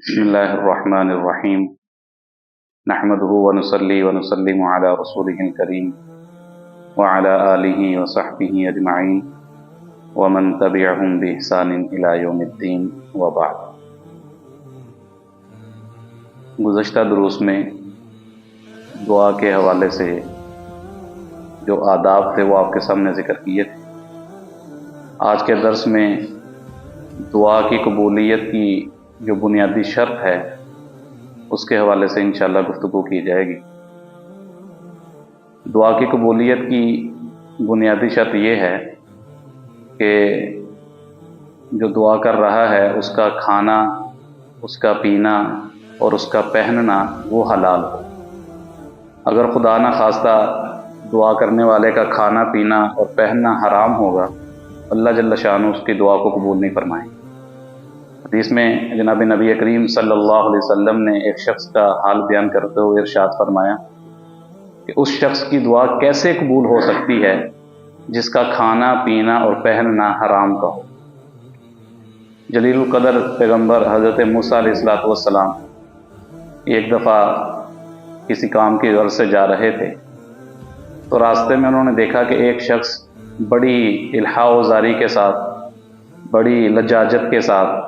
بسم الله الرحمن الرحيم نحمده ونصلي ونسلم على رسوله الكريم وعلى آله وصحبه أجمعين ومن تبعهم بإحسان إلى يوم الدين وبعد۔ گزشتہ دروس میں دعا کے حوالے سے جو آداب تھے وہ آپ کے سامنے ذکر کیے تھے۔ آج کے درس میں دعا کی قبولیت کی جو بنیادی شرط ہے اس کے حوالے سے انشاءاللہ گفتگو کی جائے گی۔ دعا کی قبولیت کی بنیادی شرط یہ ہے کہ جو دعا کر رہا ہے اس کا کھانا، اس کا پینا اور اس کا پہننا وہ حلال ہو۔ اگر خدا نہ خواستہ دعا کرنے والے کا کھانا پینا اور پہننا حرام ہوگا، اللہ جل شانہ اس کی دعا کو قبول نہیں فرمائیں۔ حدیث میں جناب نبی کریم صلی اللہ علیہ وسلم نے ایک شخص کا حال بیان کرتے ہوئے ارشاد فرمایا کہ اس شخص کی دعا کیسے قبول ہو سکتی ہے جس کا کھانا پینا اور پہننا حرام کا ہو۔ جلیل القدر پیغمبر حضرت موسیٰ علیہ السلام ایک دفعہ کسی کام کی غرض سے جا رہے تھے تو راستے میں انہوں نے دیکھا کہ ایک شخص بڑی الحاح و زاری کے ساتھ، بڑی لجاجت کے ساتھ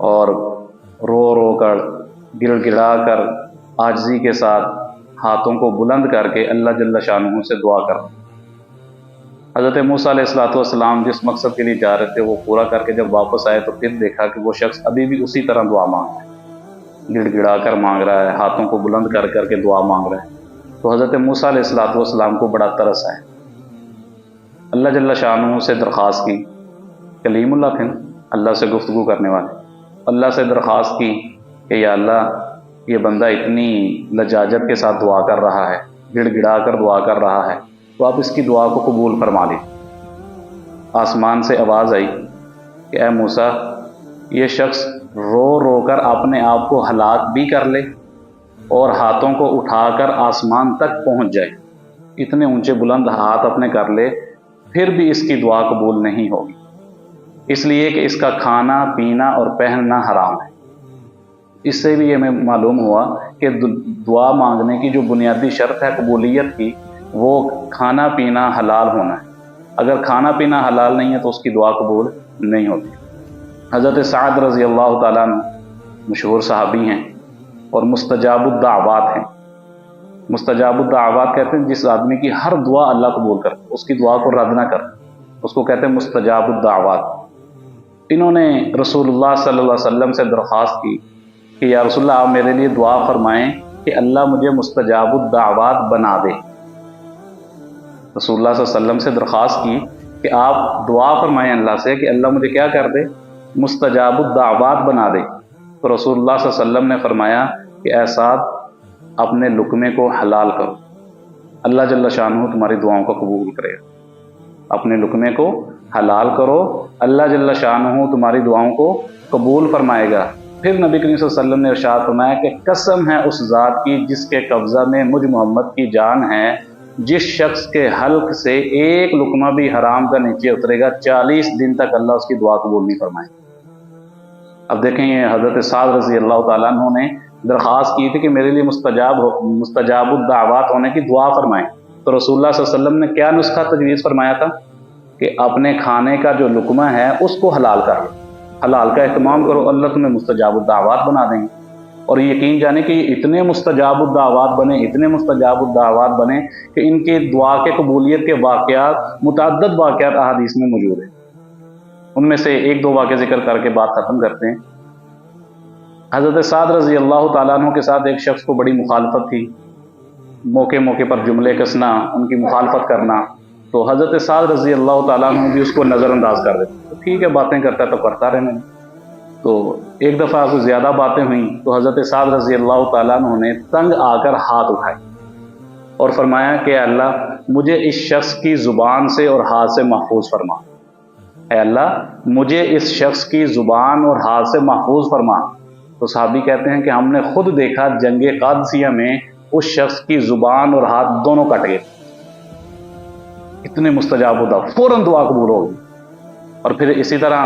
اور رو رو کر، گڑ گڑا کر، عاجزی کے ساتھ ہاتھوں کو بلند کر کے اللہ جل شانہ سے دعا کر۔ حضرت موسیٰ علیہ السلام جس مقصد کے لیے جا رہے تھے وہ پورا کر کے جب واپس آئے تو پھر دیکھا کہ وہ شخص ابھی بھی اسی طرح دعا مانگ رہا ہے، گڑ گڑا کر مانگ رہا ہے، ہاتھوں کو بلند کر کر کے دعا مانگ رہا ہے۔ تو حضرت موسیٰ علیہ السلام کو بڑا ترس آیا، اللہ جل شانہ سے درخواست کی، کلیم اللہ تھے، اللہ سے گفتگو کرنے والے، اللہ سے درخواست کی کہ یا اللہ یہ بندہ اتنی لجاجت کے ساتھ دعا کر رہا ہے، گڑ گڑا کر دعا کر رہا ہے، تو آپ اس کی دعا کو قبول فرما لیں۔ آسمان سے آواز آئی کہ اے موسیٰ، یہ شخص رو رو کر اپنے آپ کو ہلاک بھی کر لے اور ہاتھوں کو اٹھا کر آسمان تک پہنچ جائے، اتنے اونچے بلند ہاتھ اپنے کر لے، پھر بھی اس کی دعا قبول نہیں ہوگی، اس لیے کہ اس کا کھانا پینا اور پہننا حرام ہے۔ اس سے بھی ہمیں معلوم ہوا کہ دعا مانگنے کی جو بنیادی شرط ہے قبولیت کی، وہ کھانا پینا حلال ہونا ہے۔ اگر کھانا پینا حلال نہیں ہے تو اس کی دعا قبول نہیں ہوتی۔ حضرت سعد رضی اللہ تعالیٰ عنہ مشہور صحابی ہیں اور مستجاب الدعوات ہیں۔ مستجاب الدعوات کہتے ہیں جس آدمی کی ہر دعا اللہ قبول کرتا، اس کی دعا کو رد نہ کر، اس کو کہتے ہیں مستجاب الدعوات۔ انہوں نے رسول اللہ صلی اللہ علیہ وسلم سے درخواست کی کہ یا رسول اللہ آپ میرے لیے دعا فرمائیں کہ اللہ مجھے مستجاب الدعوات بنا دے۔ رسول اللہ صلی اللہ علیہ وسلم سے درخواست کی کہ آپ دعا فرمائیں اللہ سے کہ اللہ مجھے کیا کر دے، مستجاب الدعوات بنا دے۔ تو رسول اللہ صلی اللہ علیہ وسلم نے فرمایا کہ اے سعد، اپنے لقمے کو حلال کرو، اللہ جل شانہ تمہاری دعاؤں کو قبول کرے گا۔ اپنے لقمے کو حلال کرو، اللہ جل شانہ تمہاری دعاؤں کو قبول فرمائے گا۔ پھر نبی کریم صلی اللہ علیہ وسلم نے ارشاد فرمایا کہ قسم ہے اس ذات کی جس کے قبضہ میں مجھ محمد کی جان ہے، جس شخص کے حلق سے ایک لقمہ بھی حرام کا نیچے اترے گا 40 دن تک اللہ اس کی دعا قبول نہیں فرمائے۔ اب دیکھیں یہ حضرت سعد رضی اللہ تعالیٰ عنہ نے درخواست کی تھی کہ میرے لیے مستجاب الدعوات ہونے کی دعا فرمائیں، تو رسول اللہ صلی اللہ علیہ وسلم نے کیا نسخہ تجویز فرمایا تھا کہ اپنے کھانے کا جو لقمہ ہے اس کو حلال کر لو، حلال کا اہتمام کرو، اللہ تمہیں مستجاب الدعوات بنا دیں گے۔ اور یقین جانے کہ یہ اتنے مستجاب الدعوات بنے، اتنے مستجاب الدعوات بنے کہ ان کے دعا کے قبولیت کے واقعات، متعدد واقعات احادیث میں موجود ہیں۔ ان میں سے ایک دو واقعے ذکر کر کے بات ختم کرتے ہیں۔ حضرت سعد رضی اللہ تعالیٰ عنہ کے ساتھ ایک شخص کو بڑی مخالفت تھی، موقع موقع پر جملے کسنا، ان کی مخالفت کرنا، تو حضرت سعد رضی اللہ تعالیٰ عنہ بھی اس کو نظر انداز کر دیتے، تو ٹھیک ہے باتیں کرتا ہے تو کرتا رہنے۔ تو ایک دفعہ کچھ زیادہ باتیں ہوئیں تو حضرت سعد رضی اللہ تعالیٰ عنہ نے تنگ آ کر ہاتھ اٹھائے اور فرمایا کہ اللہ مجھے اس شخص کی زبان سے اور ہاتھ سے محفوظ فرما، اے اللہ مجھے اس شخص کی زبان اور ہاتھ سے محفوظ فرما۔ تو صحابی کہتے ہیں کہ ہم نے خود دیکھا جنگ قادسیہ میں اس شخص کی زبان اور ہاتھ دونوں کٹ گئے، اتنے مستجاب دعا، فوراً دعا قبول ہوگی۔ اور پھر اسی طرح